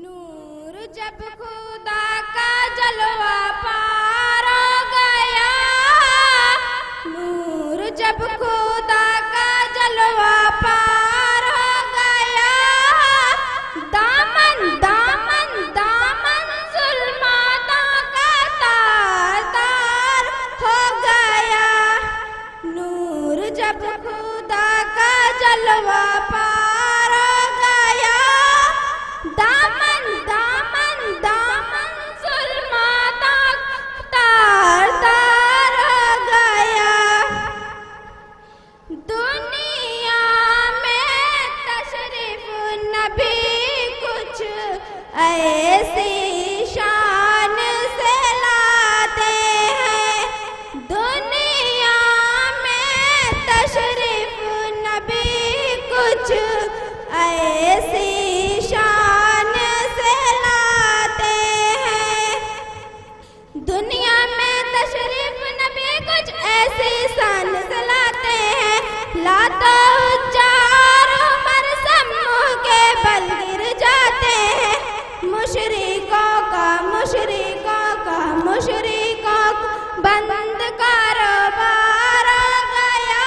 नूर जब खुदा का जलवा पार हो गया, नूर जब खुदा का जलवा पार हो गया, दामन दामन दामन जुल्मातों का तार तार हो गया। नूर जब खुदा का जलवा पार हो गया, दामन दामन दामन जुल्मातों तार तार हो गया। दुनिया में तशरीफ नबी कुछ ऐसी शान से लाते हैं, दुनिया में तशरीफ नबी कुछ ऐसी शान से लाते हैं, दुनिया में तशरीफ नबी कुछ ऐसी शान से लाते हैं। लातो चार उमर समूह के बल गिर जाते हैं, मुशरिकों का बंद कारोबार हो गया,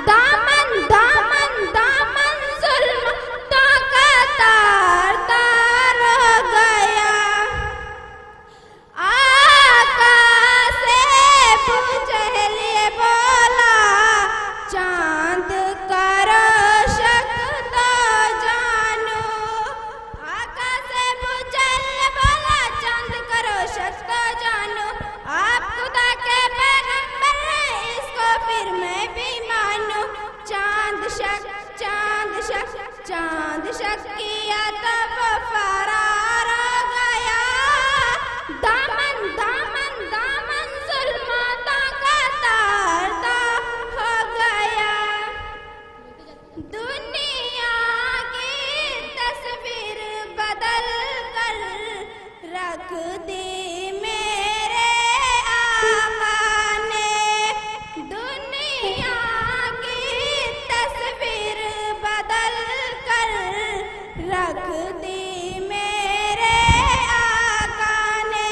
दामन दामन दामन जुल्मतों का तार तार हो गया। आका से पूछे बोला, चांद का रोशक तो जानो, आका से पूछे बोला, चांद का रोशक तो जानो, आप खुदा के पैगंबर हैं, इसको फिर मैं भी मानूं। चांद शक किया तो वो फरार हो गया, दामन दामन दामन जुल्मतों का तार तार हो गया। दुनिया की तस्वीर बदल कर रख दी मेरे आका ने, दुनिया की तस्वीर बदल कर रख दी मेरे आका ने,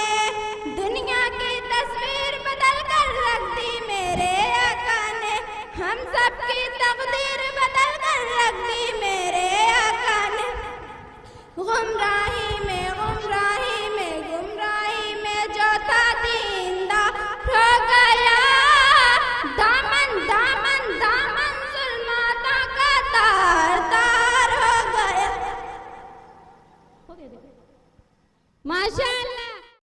दुनिया की तस्वीर बदल कर रख दी मेरे आका ने, हम सबकी तकदीर बदल कर रख दी मेरे आका ने। गुमराही में जो था दीनदा हो गया, दामन दामन दामन जुल्मतों का तार तार हो गया। माशा